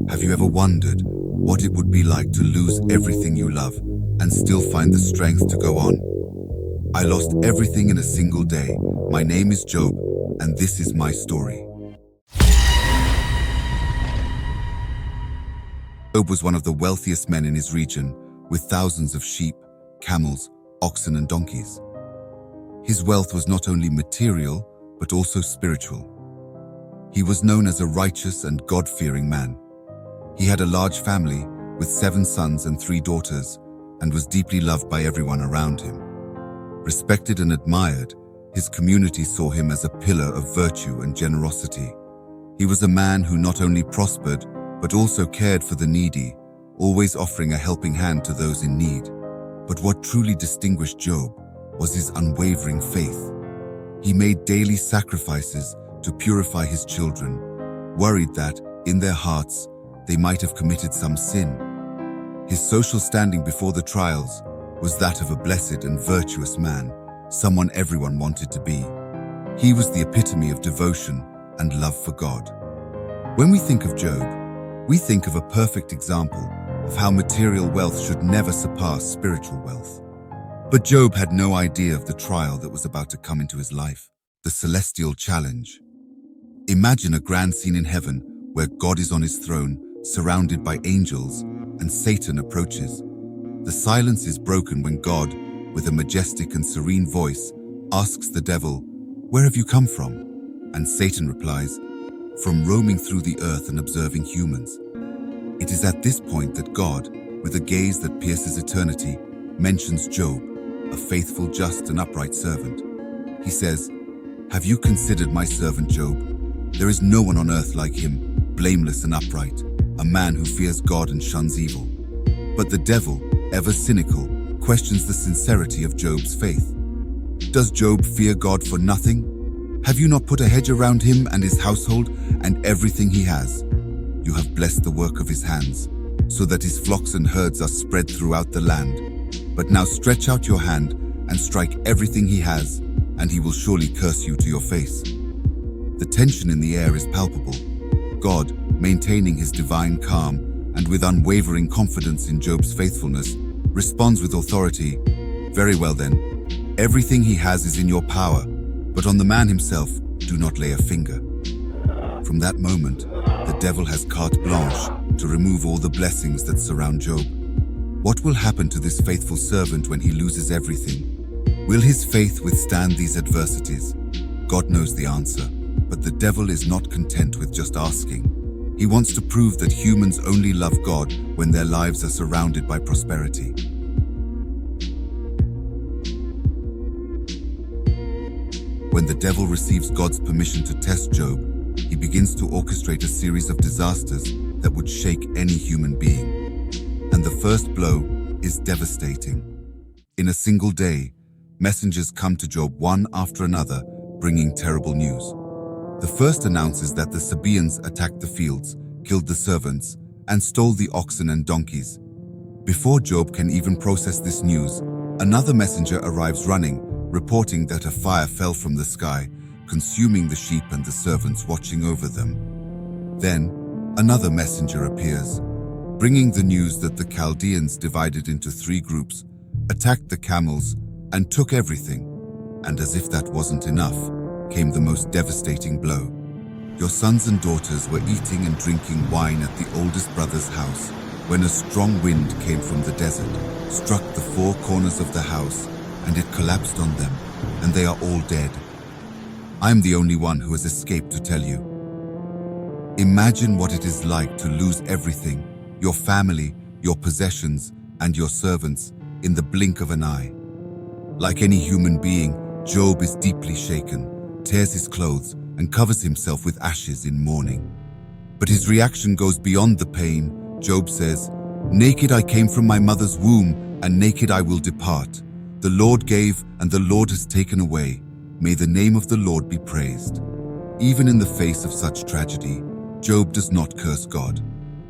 Have you ever wondered what it would be like to lose everything you love and still find the strength to go on? I lost everything in a single day. My name is Job, and this is my story. Job was one of the wealthiest men in his region, with thousands of sheep, camels, oxen, and donkeys. His wealth was not only material, but also spiritual. He was known as a righteous and God-fearing man. He had a large family with 7 sons and 3 daughters, and was deeply loved by everyone around him. Respected and admired, his community saw him as a pillar of virtue and generosity. He was a man who not only prospered, but also cared for the needy, always offering a helping hand to those in need. But what truly distinguished Job was his unwavering faith. He made daily sacrifices to purify his children, worried that, in their hearts, they might have committed some sin. His social standing before the trials was that of a blessed and virtuous man, someone everyone wanted to be. He was the epitome of devotion and love for God. When we think of Job, we think of a perfect example of how material wealth should never surpass spiritual wealth. But Job had no idea of the trial that was about to come into his life, the celestial challenge. Imagine a grand scene in heaven where God is on his throne, surrounded by angels, and Satan approaches. The silence is broken when God, with a majestic and serene voice, asks the devil, "Where have you come from?" And Satan replies, "From roaming through the earth and observing humans." It is at this point that God, with a gaze that pierces eternity, mentions Job, a faithful, just, and upright servant. He says, "Have you considered my servant Job? There is no one on earth like him, blameless and upright, a man who fears God and shuns evil." But the devil, ever cynical, questions the sincerity of Job's faith. Does Job fear God for nothing? Have you not put a hedge around him and his household and everything he has? You have blessed the work of his hands, so that his flocks and herds are spread throughout the land. But now stretch out your hand and strike everything he has, and he will surely curse you to your face. The tension in the air is palpable. God, maintaining his divine calm and with unwavering confidence in Job's faithfulness, responds with authority, "Very well then, everything he has is in your power, but on the man himself, do not lay a finger." From that moment, the devil has carte blanche to remove all the blessings that surround Job. What will happen to this faithful servant when he loses everything? Will his faith withstand these adversities? God knows the answer, but the devil is not content with just asking. He wants to prove that humans only love God when their lives are surrounded by prosperity. When the devil receives God's permission to test Job, he begins to orchestrate a series of disasters that would shake any human being. And the first blow is devastating. In a single day, messengers come to Job one after another, bringing terrible news. The first announces that the Sabaeans attacked the fields, killed the servants, and stole the oxen and donkeys. Before Job can even process this news, another messenger arrives running, reporting that a fire fell from the sky, consuming the sheep and the servants watching over them. Then, another messenger appears, bringing the news that the Chaldeans, divided into 3 groups, attacked the camels and took everything. And as if that wasn't enough, came the most devastating blow. Your sons and daughters were eating and drinking wine at the oldest brother's house when a strong wind came from the desert, struck the 4 corners of the house, and it collapsed on them, and they are all dead. I am the only one who has escaped to tell you. Imagine what it is like to lose everything, your family, your possessions, and your servants, in the blink of an eye. Like any human being, Job is deeply shaken, tears his clothes, and covers himself with ashes in mourning. But his reaction goes beyond the pain. Job says, "Naked I came from my mother's womb, and naked I will depart. The Lord gave, and the Lord has taken away. May the name of the Lord be praised." Even in the face of such tragedy, Job does not curse God.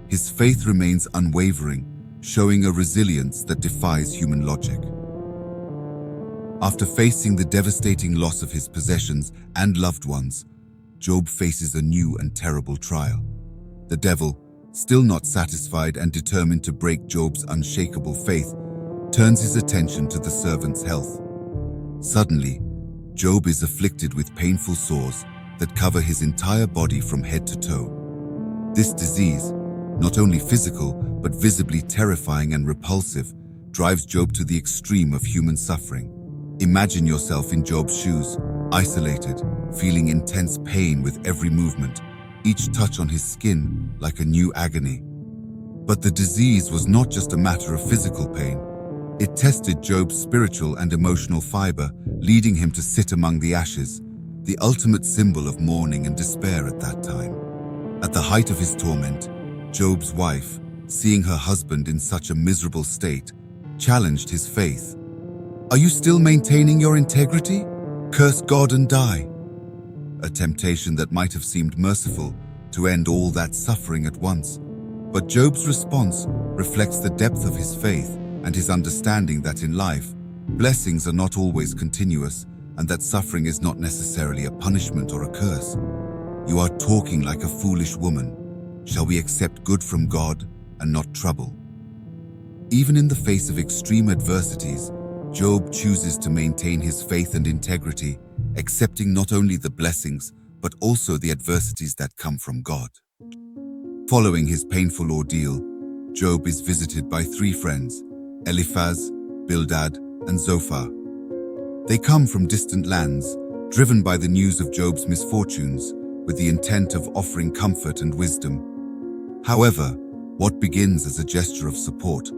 His faith remains unwavering, showing a resilience that defies human logic. After facing the devastating loss of his possessions and loved ones, Job faces a new and terrible trial. The devil, Still not satisfied and determined to break Job's unshakable faith, turns his attention to the servant's health. Suddenly, Job is afflicted with painful sores that cover his entire body from head to toe. This disease, not only physical but visibly terrifying and repulsive, drives Job to the extreme of human suffering. Imagine yourself in Job's shoes, isolated, feeling intense pain with every movement, each touch on his skin like a new agony. But the disease was not just a matter of physical pain. It tested Job's spiritual and emotional fiber, leading him to sit among the ashes, the ultimate symbol of mourning and despair at that time. At the height of his torment, Job's wife, seeing her husband in such a miserable state, challenged his faith. "Are you still maintaining your integrity? Curse God and die." A temptation that might have seemed merciful to end all that suffering at once. But Job's response reflects the depth of his faith and his understanding that in life, blessings are not always continuous and that suffering is not necessarily a punishment or a curse. "You are talking like a foolish woman. Shall we accept good from God and not trouble?" Even in the face of extreme adversities, Job chooses to maintain his faith and integrity, accepting not only the blessings, but also the adversities that come from God. Following his painful ordeal, Job is visited by three friends, Eliphaz, Bildad, and Zophar. They come from distant lands, driven by the news of Job's misfortunes, with the intent of offering comfort and wisdom. However, what begins as a gesture of support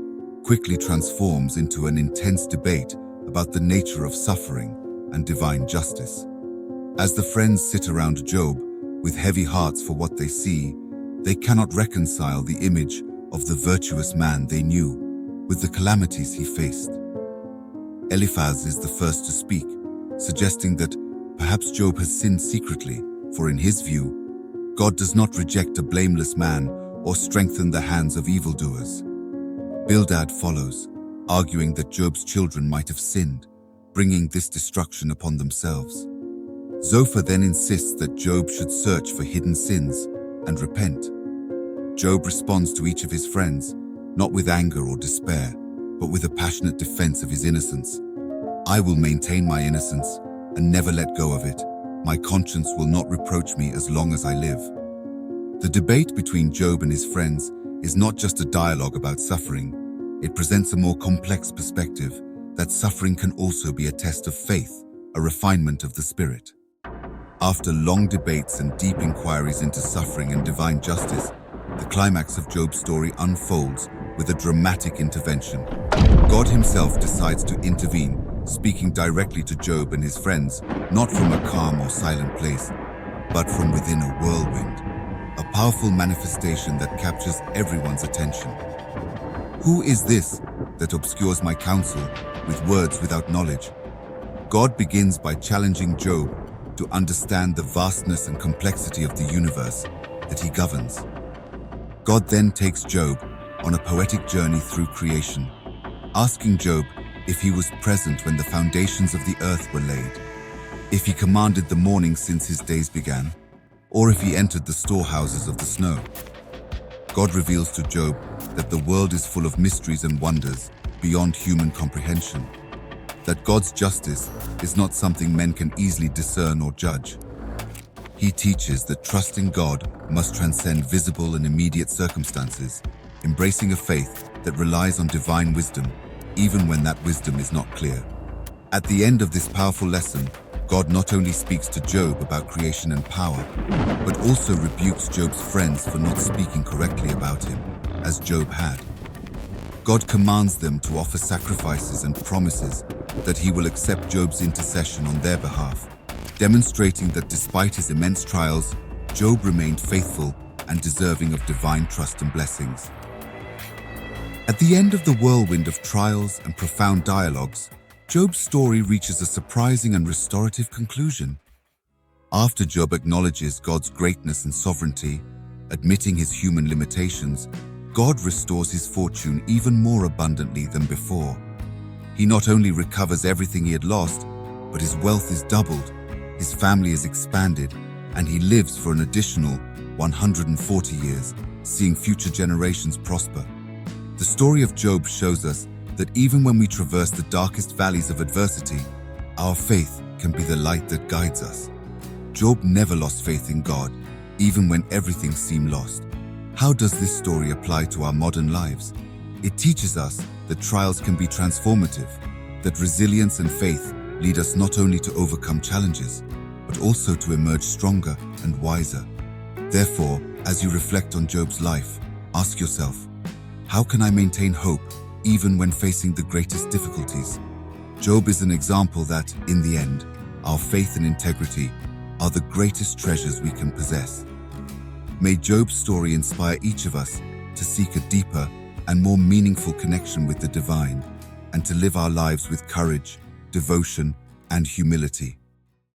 quickly transforms into an intense debate about the nature of suffering and divine justice. As the friends sit around Job, with heavy hearts for what they see, they cannot reconcile the image of the virtuous man they knew with the calamities he faced. Eliphaz is the first to speak, suggesting that perhaps Job has sinned secretly, for in his view, God does not reject a blameless man or strengthen the hands of evildoers. Bildad follows, arguing that Job's children might have sinned, bringing this destruction upon themselves. Zophar then insists that Job should search for hidden sins and repent. Job responds to each of his friends, not with anger or despair, but with a passionate defense of his innocence. "I will maintain my innocence and never let go of it. My conscience will not reproach me as long as I live." The debate between Job and his friends is not just a dialogue about suffering. It presents a more complex perspective that suffering can also be a test of faith, a refinement of the spirit. After long debates and deep inquiries into suffering and divine justice, the climax of Job's story unfolds with a dramatic intervention. God himself decides to intervene, speaking directly to Job and his friends, not from a calm or silent place, but from within a whirlwind, a powerful manifestation that captures everyone's attention. "Who is this that obscures my counsel with words without knowledge?" God begins by challenging Job to understand the vastness and complexity of the universe that he governs. God then takes Job on a poetic journey through creation, asking Job if he was present when the foundations of the earth were laid, if he commanded the morning since his days began, or if he entered the storehouses of the snow. God reveals to Job that the world is full of mysteries and wonders beyond human comprehension, that God's justice is not something men can easily discern or judge. He teaches that trusting God must transcend visible and immediate circumstances, embracing a faith that relies on divine wisdom, even when that wisdom is not clear. At the end of this powerful lesson, God not only speaks to Job about creation and power, but also rebukes Job's friends for not speaking correctly about him, as Job had. God commands them to offer sacrifices and promises that he will accept Job's intercession on their behalf, demonstrating that despite his immense trials, Job remained faithful and deserving of divine trust and blessings. At the end of the whirlwind of trials and profound dialogues, Job's story reaches a surprising and restorative conclusion. After Job acknowledges God's greatness and sovereignty, admitting his human limitations, God restores his fortune even more abundantly than before. He not only recovers everything he had lost, but his wealth is doubled, his family is expanded, and he lives for an additional 140 years, seeing future generations prosper. The story of Job shows us that even when we traverse the darkest valleys of adversity, our faith can be the light that guides us. Job never lost faith in God, even when everything seemed lost. How does this story apply to our modern lives? It teaches us that trials can be transformative, that resilience and faith lead us not only to overcome challenges, but also to emerge stronger and wiser. Therefore, as you reflect on Job's life, ask yourself, how can I maintain hope even when facing the greatest difficulties? Job is an example that, in the end, our faith and integrity are the greatest treasures we can possess. May Job's story inspire each of us to seek a deeper and more meaningful connection with the divine, and to live our lives with courage, devotion, and humility.